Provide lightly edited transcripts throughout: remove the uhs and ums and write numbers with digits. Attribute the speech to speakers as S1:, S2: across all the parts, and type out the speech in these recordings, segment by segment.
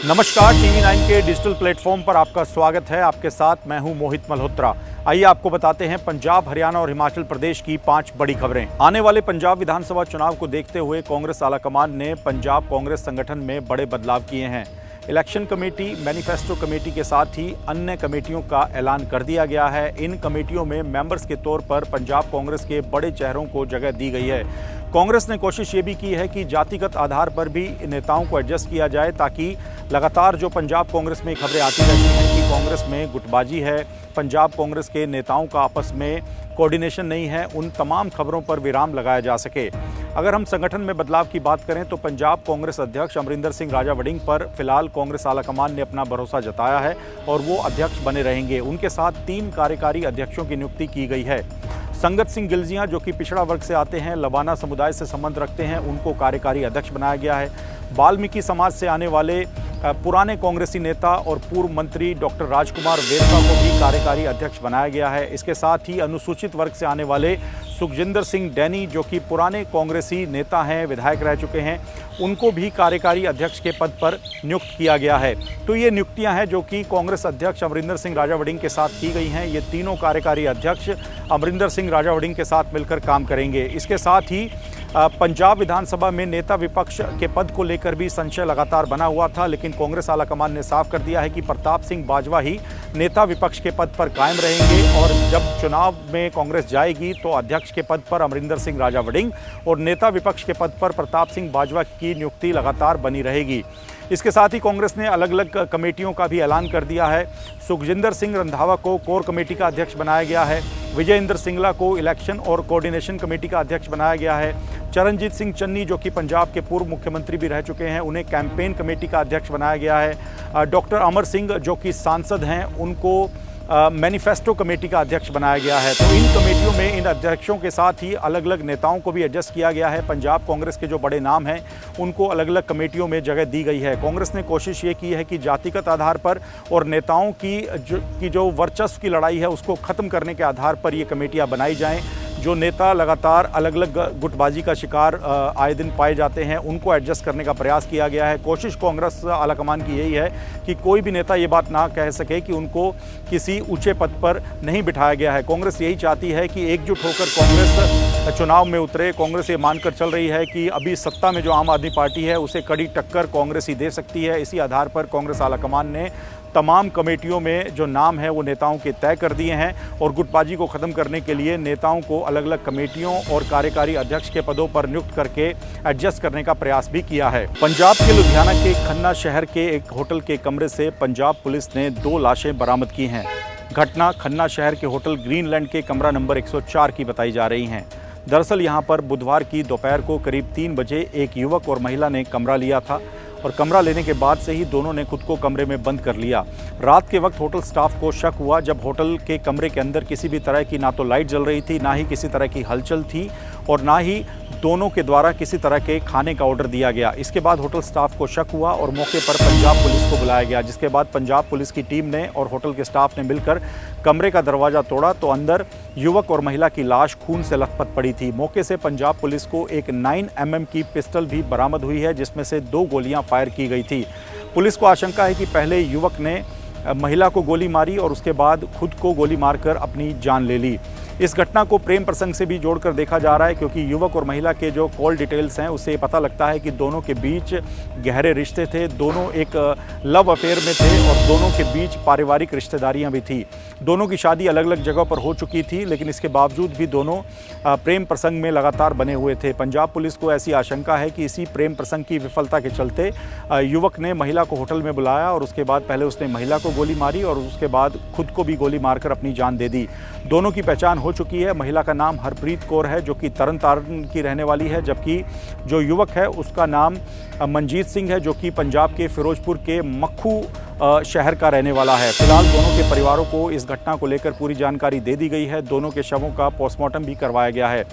S1: नमस्कार, TV9 के digital platform पर आपका स्वागत है। आपके साथ मैं हूं मोहित मल्होत्रा। आइए आपको बताते हैं पंजाब, हरियाणा और हिमाचल प्रदेश की 5 बड़ी खबरें। आने वाले पंजाब विधानसभा चुनाव को देखते हुए कांग्रेस आलाकमान ने पंजाब कांग्रेस संगठन में बड़े बदलाव किए हैं। इलेक्शन कमेटी, मैनिफेस्टो कमेटी के साथ ही अन्य कमेटियों का ऐलान कर दिया गया है। इन कमेटियों में मेंबर्स के तौर पर पंजाब कांग्रेस के बड़े चेहरों को जगह दी गई है। कांग्रेस ने कोशिश ये भी की है कि जातिगत आधार पर भी नेताओं को एडजस्ट किया जाए, ताकि लगातार जो पंजाब कांग्रेस में खबरें आती रहती हैं कि कांग्रेस में गुटबाजी है, पंजाब कांग्रेस के नेताओं का आपस में कोऑर्डिनेशन नहीं है, उन तमाम खबरों पर विराम लगाया जा सके। अगर हम संगठन में बदलाव की बात करें तो पंजाब कांग्रेस अध्यक्ष अमरिंदर सिंह राजा वड़िंग पर फिलहाल कांग्रेस आलाकमान ने अपना भरोसा जताया है और वो अध्यक्ष बने रहेंगे। उनके साथ 3 कार्यकारी अध्यक्षों की नियुक्ति की गई है। संगत सिंह गिलजियां, जो कि पिछड़ा वर्ग से आते हैं, लवाना समुदाय से संबंध रखते हैं, उनको कार्यकारी अध्यक्ष बनाया गया है। वाल्मीकि समाज से आने वाले पुराने कांग्रेसी नेता और पूर्व मंत्री डॉक्टर राजकुमार वेरका को भी कार्यकारी अध्यक्ष बनाया गया है। इसके साथ ही अनुसूचित वर्ग से आने वाले सुखजिंदर सिंह डैनी, जो कि पुराने कांग्रेसी नेता हैं, विधायक रह चुके हैं, उनको भी कार्यकारी अध्यक्ष के पद पर नियुक्त किया गया है। तो ये नियुक्तियां हैं जो कि कांग्रेस अध्यक्ष अमरिंदर सिंह राजा वड़िंग के साथ की गई हैं। ये तीनों कार्यकारी अध्यक्ष अमरिंदर सिंह राजा वड़िंग के साथ मिलकर काम करेंगे। इसके साथ ही पंजाब विधानसभा में नेता विपक्ष के पद को लेकर भी संशय लगातार बना हुआ था, लेकिन कांग्रेस आलाकमान ने साफ कर दिया है कि प्रताप सिंह बाजवा ही नेता विपक्ष के पद पर कायम रहेंगे और जब चुनाव में कांग्रेस जाएगी तो अध्यक्ष के पद पर अमरिंदर सिंह राजा वड़िंग और नेता विपक्ष के पद पर प्रताप सिंह बाजवा की नियुक्ति लगातार बनी रहेगी। इसके साथ ही कांग्रेस ने अलग अलग कमेटियों का भी ऐलान कर दिया है। सुखजिंदर सिंह रंधावा को कोर कमेटी का अध्यक्ष बनाया गया है। विजय इंद्र सिंगला को इलेक्शन और कोऑर्डिनेशन कमेटी का अध्यक्ष बनाया गया है। चरणजीत सिंह चन्नी, जो कि पंजाब के पूर्व मुख्यमंत्री भी रह चुके हैं, उन्हें कैंपेन कमेटी का अध्यक्ष बनाया गया है। डॉक्टर अमर सिंह, जो कि सांसद हैं, उनको मैनिफेस्टो कमेटी का अध्यक्ष बनाया गया है। तो इन कमेटियों में इन अध्यक्षों के साथ ही अलग अलग नेताओं को भी एडजस्ट किया गया है। पंजाब कांग्रेस के जो बड़े नाम हैं उनको अलग अलग कमेटियों में जगह दी गई है। कांग्रेस ने कोशिश ये की है कि जातिगत आधार पर और नेताओं की जो वर्चस्व की लड़ाई है उसको ख़त्म करने के आधार पर ये कमेटियाँ बनाई जाएँ। जो नेता लगातार अलग अलग गुटबाजी का शिकार आए दिन पाए जाते हैं, उनको एडजस्ट करने का प्रयास किया गया है। कोशिश कांग्रेस आलाकमान की यही है कि कोई भी नेता ये बात ना कह सके कि उनको किसी ऊंचे पद पर नहीं बिठाया गया है। कांग्रेस यही चाहती है कि एकजुट होकर कांग्रेस चुनाव में उतरे। कांग्रेस ये मानकर चल रही है कि अभी सत्ता में जो आम आदमी पार्टी है उसे कड़ी टक्कर कांग्रेस ही दे सकती है। इसी आधार पर कांग्रेस आलाकमान ने तमाम कमेटियों में जो नाम है वो नेताओं के तय कर दिए हैं और गुटबाजी को ख़त्म करने के लिए नेताओं को अलग अलग कमेटियों और कार्यकारी अध्यक्ष के पदों पर नियुक्त करके एडजस्ट करने का प्रयास भी किया है। पंजाब के लुधियाना के खन्ना शहर के एक होटल के कमरे से पंजाब पुलिस ने 2 लाशें बरामद की हैं। घटना खन्ना शहर के होटल ग्रीनलैंड के कमरा नंबर 104 की बताई जा रही हैं। दरअसल यहाँ पर बुधवार की दोपहर को करीब 3 बजे एक युवक और महिला ने कमरा लिया था और कमरा लेने के बाद से ही दोनों ने खुद को कमरे में बंद कर लिया। रात के वक्त होटल स्टाफ को शक हुआ जब होटल के कमरे के अंदर किसी भी तरह की ना तो लाइट जल रही थी, ना ही किसी तरह की हलचल थी और ना ही दोनों के द्वारा किसी तरह के खाने का ऑर्डर दिया गया। इसके बाद होटल स्टाफ को शक हुआ और मौके पर पंजाब पुलिस को बुलाया गया, जिसके बाद पंजाब पुलिस की टीम ने और होटल के स्टाफ ने मिलकर कमरे का दरवाज़ा तोड़ा तो अंदर युवक और महिला की लाश खून से लथपथ पड़ी थी। मौके से पंजाब पुलिस को एक 9mm की पिस्टल भी बरामद हुई है, जिसमें से 2 गोलियां फायर की गई थी। पुलिस को आशंका है कि पहले युवक ने महिला को गोली मारी और उसके बाद खुद को गोली मारकर अपनी जान ले ली। इस घटना को प्रेम प्रसंग से भी जोड़कर देखा जा रहा है, क्योंकि युवक और महिला के जो कॉल डिटेल्स हैं उससे पता लगता है कि दोनों के बीच गहरे रिश्ते थे, दोनों एक लव अफेयर में थे और दोनों के बीच पारिवारिक रिश्तेदारियां भी थी। दोनों की शादी अलग अलग जगह पर हो चुकी थी, लेकिन इसके बावजूद भी दोनों प्रेम प्रसंग में लगातार बने हुए थे। पंजाब पुलिस को ऐसी आशंका है कि इसी प्रेम प्रसंग की विफलता के चलते युवक ने महिला को होटल में बुलाया और उसके बाद पहले उसने महिला को गोली मारी और उसके बाद खुद को भी गोली मारकर अपनी जान दे दी। दोनों की पहचान हो चुकी है। महिला का नाम हरप्रीत कौर है, जो कि तरन तारण की रहने वाली है, जबकि जो युवक है उसका नाम मनजीत सिंह है, जो कि पंजाब के फिरोजपुर के मक्खू शहर का रहने वाला है। फिलहाल दोनों के परिवारों को इस घटना को लेकर पूरी जानकारी दे दी गई है। दोनों के शवों का पोस्टमार्टम भी करवाया गया है।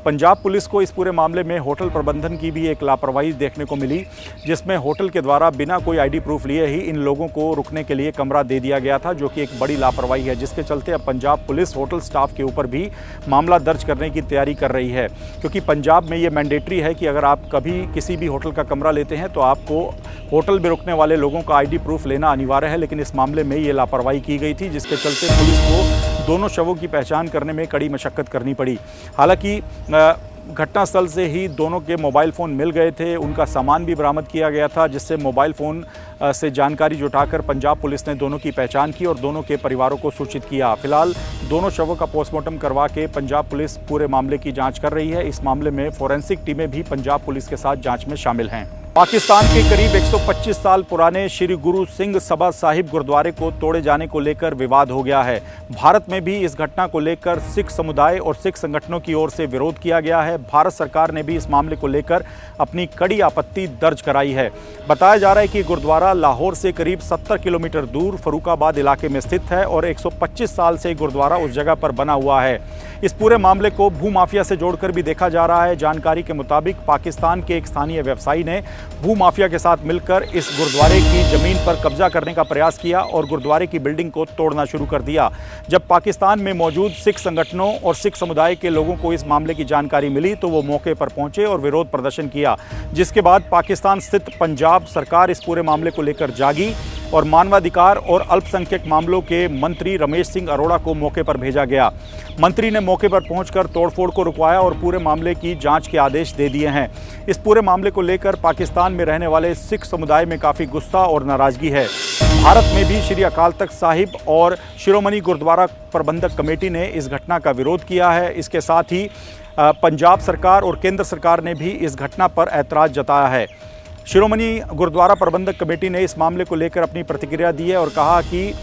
S1: पंजाब पुलिस को इस पूरे मामले में होटल प्रबंधन की भी एक लापरवाही देखने को मिली, जिसमें होटल के द्वारा बिना कोई आईडी प्रूफ लिए ही इन लोगों को रुकने के लिए कमरा दे दिया गया था, जो कि एक बड़ी लापरवाही है, जिसके चलते अब पंजाब पुलिस होटल स्टाफ के ऊपर भी मामला दर्ज करने की तैयारी कर रही है। क्योंकि पंजाब में ये मैंडेटरी है कि अगर आप कभी किसी भी होटल का कमरा लेते हैं तो आपको होटल में रुकने वाले लोगों का आईडी प्रूफ लेना अनिवार्य है। लेकिन इस मामले में ये लापरवाही की गई थी, जिसके चलते पुलिस को दोनों शवों की पहचान करने में कड़ी मशक्कत करनी पड़ी। हालांकि घटनास्थल से ही दोनों के मोबाइल फ़ोन मिल गए थे, उनका सामान भी बरामद किया गया था, जिससे मोबाइल फ़ोन से जानकारी जुटाकर पंजाब पुलिस ने दोनों की पहचान की और दोनों के परिवारों को सूचित किया। फिलहाल दोनों शवों का पोस्टमार्टम करवा के पंजाब पुलिस पूरे मामले की जांच कर रही है। इस मामले में फोरेंसिक टीमें भी पंजाब पुलिस के साथ जांच में शामिल हैं। पाकिस्तान के करीब 125 साल पुराने श्री गुरु सिंह सभा साहिब गुरुद्वारे को तोड़े जाने को लेकर विवाद हो गया है। भारत में भी इस घटना को लेकर सिख समुदाय और सिख संगठनों की ओर से विरोध किया गया है। भारत सरकार ने भी इस मामले को लेकर अपनी कड़ी आपत्ति दर्ज कराई है। बताया जा रहा है कि गुरुद्वारा लाहौर से करीब 70 किलोमीटर दूर फरूखाबाद इलाके में स्थित है और 125 साल से गुरुद्वारा उस जगह पर बना हुआ है। इस पूरे मामले को भूमाफिया से जोड़कर भी देखा जा रहा है। जानकारी के मुताबिक पाकिस्तान के एक स्थानीय व्यवसायी ने भूमाफिया के साथ मिलकर इस गुरुद्वारे की जमीन पर कब्जा करने का प्रयास किया और गुरुद्वारे की बिल्डिंग को तोड़ना शुरू कर दिया। जब पाकिस्तान में मौजूद सिख संगठनों और सिख समुदाय के लोगों को इस मामले की जानकारी मिली तो वो मौके पर पहुंचे और विरोध प्रदर्शन किया, जिसके बाद पाकिस्तान स्थित पंजाब सरकार इस पूरे मामले को लेकर जागी और मानवाधिकार और अल्पसंख्यक मामलों के मंत्री रमेश सिंह अरोड़ा को मौके पर भेजा गया। मंत्री ने मौके पर पहुंचकर तोड़फोड़ को रुकवाया और पूरे मामले की जांच के आदेश दे दिए हैं। इस पूरे मामले को लेकर पाकिस्तान में रहने वाले सिख समुदाय में काफ़ी गुस्सा और नाराज़गी है। भारत में भी श्री अकाल तख्त साहिब और शिरोमणि गुरुद्वारा प्रबंधक कमेटी ने इस घटना का विरोध किया है। इसके साथ ही पंजाब सरकार और केंद्र सरकार ने भी इस घटना पर ऐतराज़ जताया है। शिरोमणि गुरुद्वारा प्रबंधक कमेटी ने इस मामले को लेकर अपनी प्रतिक्रिया दी है और कहा कि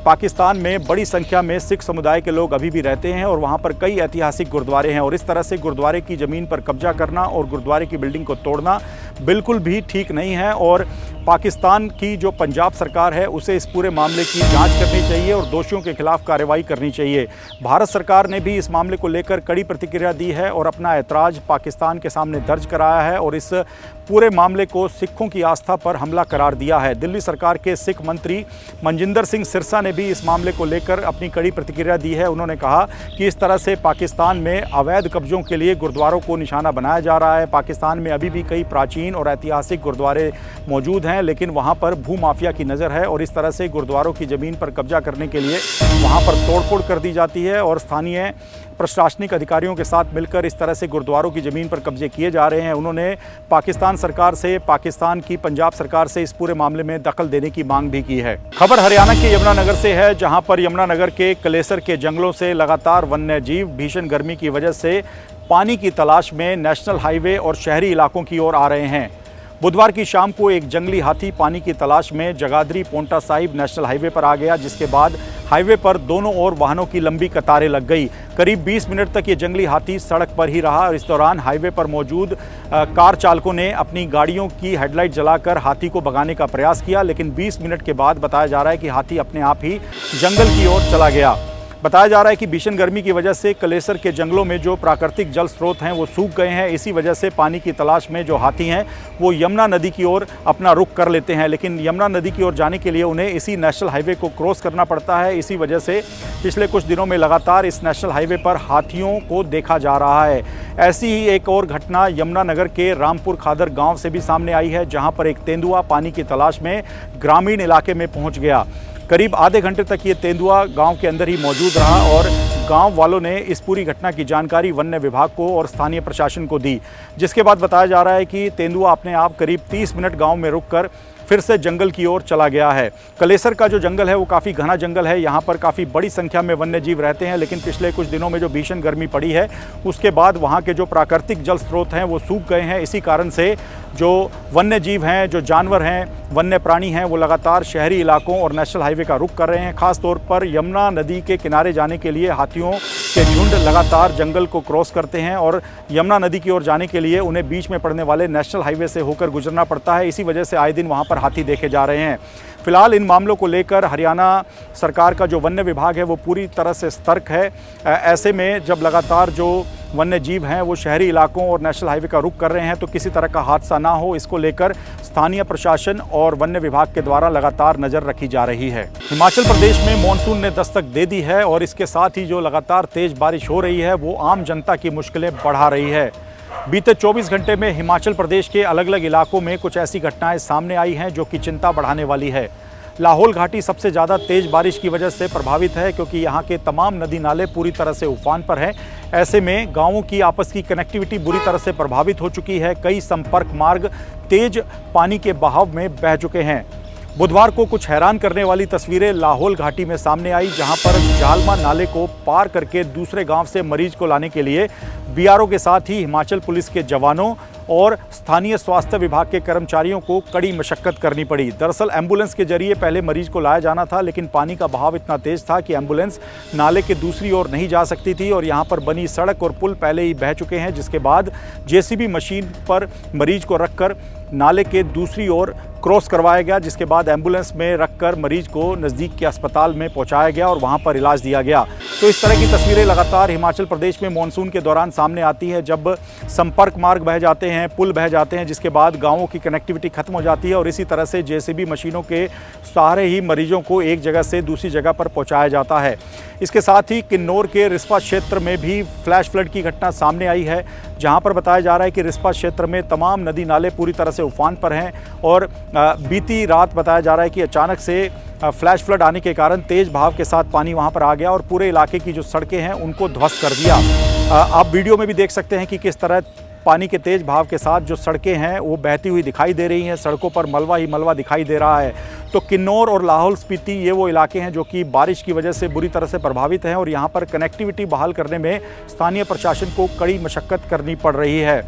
S1: पाकिस्तान में बड़ी संख्या में सिख समुदाय के लोग अभी भी रहते हैं और वहां पर कई ऐतिहासिक गुरुद्वारे हैं और इस तरह से गुरुद्वारे की ज़मीन पर कब्जा करना और गुरुद्वारे की बिल्डिंग को तोड़ना बिल्कुल भी ठीक नहीं है और पाकिस्तान की जो पंजाब सरकार है उसे इस पूरे मामले की जांच करनी चाहिए और दोषियों के खिलाफ कार्रवाई करनी चाहिए। भारत सरकार ने भी इस मामले को लेकर कड़ी प्रतिक्रिया दी है और अपना ऐतराज़ पाकिस्तान के सामने दर्ज कराया है और इस पूरे मामले को सिखों की आस्था पर हमला करार दिया है। दिल्ली सरकार के सिख मंत्री मनजिंदर सिंह सिरसा ने भी इस मामले को लेकर अपनी कड़ी प्रतिक्रिया दी है। उन्होंने कहा कि इस तरह से पाकिस्तान में अवैध कब्जों के लिए गुरुद्वारों को निशाना बनाया जा रहा है। पाकिस्तान में अभी भी कई प्राचीन और ऐतिहासिक गुरुद्वारे मौजूद हैं, लेकिन वहां पर भूमाफिया की नज़र है और इस तरह से गुरुद्वारों की ज़मीन पर कब्जा करने के लिए वहां पर तोड़फोड़ कर दी जाती है और स्थानीय प्रशासनिक अधिकारियों के साथ मिलकर इस तरह से गुरुद्वारों की ज़मीन पर कब्जे किए जा रहे हैं। उन्होंने पाकिस्तान सरकार से, पाकिस्तान की पंजाब सरकार से इस पूरे मामले में दखल देने की मांग भी की है। खबर हरियाणा के यमुनानगर से है, जहां पर यमुनानगर के कलेसर के जंगलों से लगातार वन्य जीव भीषण गर्मी की वजह से पानी की तलाश में नेशनल हाईवे और शहरी इलाकों की ओर आ रहे हैं। बुधवार की शाम को एक जंगली हाथी पानी की तलाश में जगाधरी पोंटा साहिब नेशनल हाईवे पर आ गया, जिसके बाद हाईवे पर दोनों ओर वाहनों की लंबी कतारें लग गई। करीब 20 मिनट तक ये जंगली हाथी सड़क पर ही रहा और इस दौरान हाईवे पर मौजूद कार चालकों ने अपनी गाड़ियों की हेडलाइट जलाकर हाथी को भगाने का प्रयास किया, लेकिन 20 मिनट के बाद बताया जा रहा है कि हाथी अपने आप ही जंगल की ओर चला गया। बताया जा रहा है कि भीषण गर्मी की वजह से कलेसर के जंगलों में जो प्राकृतिक जल स्रोत हैं वो सूख गए हैं। इसी वजह से पानी की तलाश में जो हाथी हैं वो यमुना नदी की ओर अपना रुख कर लेते हैं, लेकिन यमुना नदी की ओर जाने के लिए उन्हें इसी नेशनल हाईवे को क्रॉस करना पड़ता है। इसी वजह से पिछले कुछ दिनों में लगातार इस नेशनल हाईवे पर हाथियों को देखा जा रहा है। ऐसी ही एक और घटना यमुनानगर के रामपुर खादर गाँव से भी सामने आई है, जहाँ पर एक तेंदुआ पानी की तलाश में ग्रामीण इलाके में पहुँच गया। करीब आधे घंटे तक ये तेंदुआ गांव के अंदर ही मौजूद रहा और गांव वालों ने इस पूरी घटना की जानकारी वन्य विभाग को और स्थानीय प्रशासन को दी, जिसके बाद बताया जा रहा है कि तेंदुआ अपने आप करीब 30 मिनट गांव में रुककर फिर से जंगल की ओर चला गया है। कलेसर का जो जंगल है वो काफ़ी घना जंगल है, यहाँ पर काफ़ी बड़ी संख्या में वन्य जीव रहते हैं, लेकिन पिछले कुछ दिनों में जो भीषण गर्मी पड़ी है उसके बाद वहाँ के जो प्राकृतिक जल स्रोत हैं वो सूख गए हैं। इसी कारण से जो वन्य जीव हैं, जो जानवर हैं, वन्य प्राणी हैं, वो लगातार शहरी इलाकों और नेशनल हाईवे का रुख कर रहे हैं। खास तौर पर यमुना नदी के किनारे जाने के लिए हाथियों के झुंड लगातार जंगल को क्रॉस करते हैं और यमुना नदी की ओर जाने के लिए उन्हें बीच में पड़ने वाले नेशनल हाईवे से होकर गुजरना पड़ता है। इसी वजह से आए दिन वहाँ पर हाथी देखे जा रहे हैं। फिलहाल इन मामलों को लेकर हरियाणा सरकार का जो वन्य विभाग है वो पूरी तरह से सतर्क है। ऐसे में जब लगातार जो वन्य जीव हैं वो शहरी इलाकों और नेशनल हाईवे का रुख कर रहे हैं, तो किसी तरह का हादसा ना हो, इसको लेकर स्थानीय प्रशासन और वन्य विभाग के द्वारा लगातार नज़र रखी जा रही है। हिमाचल प्रदेश में मानसून ने दस्तक दे दी है और इसके साथ ही जो लगातार तेज बारिश हो रही है वो आम जनता की मुश्किलें बढ़ा रही है। बीते 24 घंटे में हिमाचल प्रदेश के अलग अलग इलाकों में कुछ ऐसी घटनाएं सामने आई हैं जो कि चिंता बढ़ाने वाली है। लाहौल घाटी सबसे ज़्यादा तेज़ बारिश की वजह से प्रभावित है, क्योंकि यहाँ के तमाम नदी नाले पूरी तरह से उफान पर हैं। ऐसे में गांवों की आपस की कनेक्टिविटी बुरी तरह से प्रभावित हो चुकी है। कई संपर्क मार्ग तेज पानी के बहाव में बह चुके हैं। बुधवार को कुछ हैरान करने वाली तस्वीरें लाहौल घाटी में सामने आई, जहां पर जालमा नाले को पार करके दूसरे गांव से मरीज को लाने के लिए बीआरओ के साथ ही हिमाचल पुलिस के जवानों और स्थानीय स्वास्थ्य विभाग के कर्मचारियों को कड़ी मशक्कत करनी पड़ी। दरअसल एम्बुलेंस के जरिए पहले मरीज को लाया जाना था, लेकिन पानी का बहाव इतना तेज था कि एम्बुलेंस नाले के दूसरी ओर नहीं जा सकती थी और यहाँ पर बनी सड़क और पुल पहले ही बह चुके हैं, जिसके बाद जेसीबी मशीन पर मरीज को रखकर नाले के दूसरी ओर क्रॉस करवाया गया, जिसके बाद एम्बुलेंस में रखकर मरीज को नज़दीक के अस्पताल में पहुंचाया गया और वहां पर इलाज दिया गया। तो इस तरह की तस्वीरें लगातार हिमाचल प्रदेश में मानसून के दौरान सामने आती है, जब संपर्क मार्ग बह जाते हैं, पुल बह जाते हैं, जिसके बाद गांवों की कनेक्टिविटी खत्म हो जाती है और इसी तरह से जेसीबी मशीनों के सहारे ही मरीजों को एक जगह से दूसरी जगह पर पहुँचाया जाता है। इसके साथ ही किन्नौर के रिस्पा क्षेत्र में भी फ्लैश फ्लड की घटना सामने आई है, जहां पर बताया जा रहा है कि रिस्पा क्षेत्र में तमाम नदी नाले पूरी तरह से उफान पर हैं और बीती रात बताया जा रहा है कि अचानक से फ्लैश फ्लड आने के कारण तेज बहाव के साथ पानी वहां पर आ गया और पूरे इलाके की जो सड़कें हैं उनको ध्वस्त कर दिया। आप वीडियो में भी देख सकते हैं कि किस तरह पानी के तेज बहाव के साथ जो सड़कें हैं वो बहती हुई दिखाई दे रही हैं। सड़कों पर मलबा ही मलबा दिखाई दे रहा है। तो किन्नौर और लाहौल स्पीति ये वो इलाके हैं जो कि बारिश की वजह से बुरी तरह से प्रभावित हैं और यहाँ पर कनेक्टिविटी बहाल करने में स्थानीय प्रशासन को कड़ी मशक्कत करनी पड़ रही है।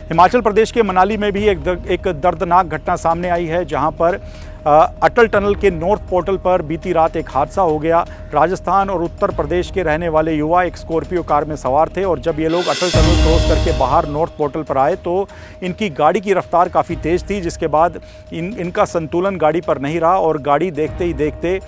S1: हिमाचल प्रदेश के मनाली में भी एक दर्दनाक घटना सामने आई है, जहाँ पर अटल टनल के नॉर्थ पोर्टल पर बीती रात एक हादसा हो गया। राजस्थान और उत्तर प्रदेश के रहने वाले युवा एक स्कॉर्पियो कार में सवार थे और जब ये लोग अटल टनल क्रॉस करके बाहर नॉर्थ पोर्टल पर आए तो इनकी गाड़ी की रफ्तार काफ़ी तेज़ थी, जिसके बाद इनका संतुलन गाड़ी पर नहीं रहा और गाड़ी देखते ही देखते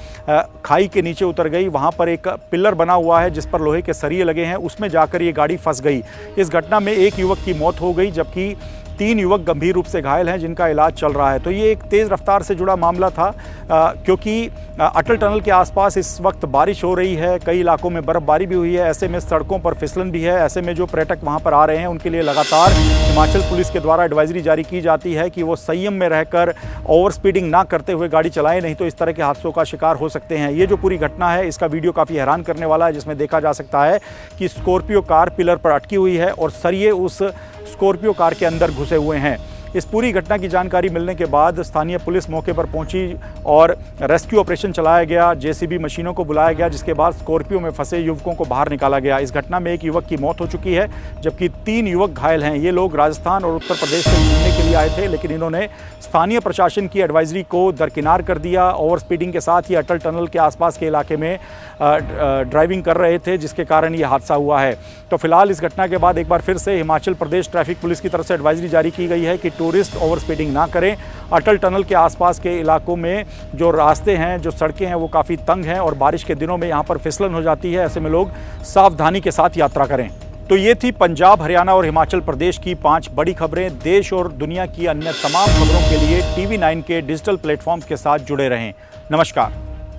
S1: खाई के नीचे उतर गई। वहाँ पर एक पिलर बना हुआ है जिस पर लोहे के सरिये लगे हैं, उसमें जाकर ये गाड़ी फंस गई। इस घटना में एक युवक की मौत हो गई, जबकि 3 युवक गंभीर रूप से घायल हैं जिनका इलाज चल रहा है। तो ये एक तेज़ रफ्तार से जुड़ा मामला था, क्योंकि अटल टनल के आसपास इस वक्त बारिश हो रही है, कई इलाकों में बर्फबारी भी हुई है, ऐसे में सड़कों पर फिसलन भी है। ऐसे में जो पर्यटक वहां पर आ रहे हैं उनके लिए लगातार हिमाचल पुलिस के द्वारा एडवाइजरी जारी की जाती है कि वो संयम में रहकर ओवर स्पीडिंग ना करते हुए गाड़ी चलाएं, नहीं तो इस तरह के हादसों का शिकार हो सकते हैं। ये जो पूरी घटना है इसका वीडियो काफ़ी हैरान करने वाला है, जिसमें देखा जा सकता है कि स्कॉर्पियो कार पिलर पर अटकी हुई है और सरिये उस स्कॉर्पियो कार के अंदर घुसे हुए हैं। इस पूरी घटना की जानकारी मिलने के बाद स्थानीय पुलिस मौके पर पहुंची और रेस्क्यू ऑपरेशन चलाया गया, जेसीबी मशीनों को बुलाया गया, जिसके बाद स्कॉर्पियो में फंसे युवकों को बाहर निकाला गया। इस घटना में एक युवक की मौत हो चुकी है, जबकि 3 युवक घायल हैं। ये लोग राजस्थान और उत्तर प्रदेश से घूमने के लिए आए थे, लेकिन इन्होंने स्थानीय प्रशासन की एडवाइजरी को दरकिनार कर दिया। ओवर स्पीडिंग के साथ ही अटल टनल के आसपास के इलाके में ड्राइविंग कर रहे थे, जिसके कारण ये हादसा हुआ है। तो फिलहाल इस घटना के बाद एक बार फिर से हिमाचल प्रदेश ट्रैफिक पुलिस की तरफ से एडवाइजरी जारी की गई है कि टूरिस्ट ओवर स्पीडिंग ना करें। अटल टनल के आसपास के इलाकों में जो रास्ते हैं, जो सड़कें हैं, वो काफ़ी तंग हैं और बारिश के दिनों में यहाँ पर फिसलन हो जाती है। ऐसे में लोग सावधानी के साथ यात्रा करें। तो ये थी पंजाब, हरियाणा और हिमाचल प्रदेश की 5 बड़ी खबरें। देश और दुनिया की अन्य तमाम खबरों के लिए TV9 के डिजिटल प्लेटफॉर्म्स के साथ जुड़े रहें। नमस्कार।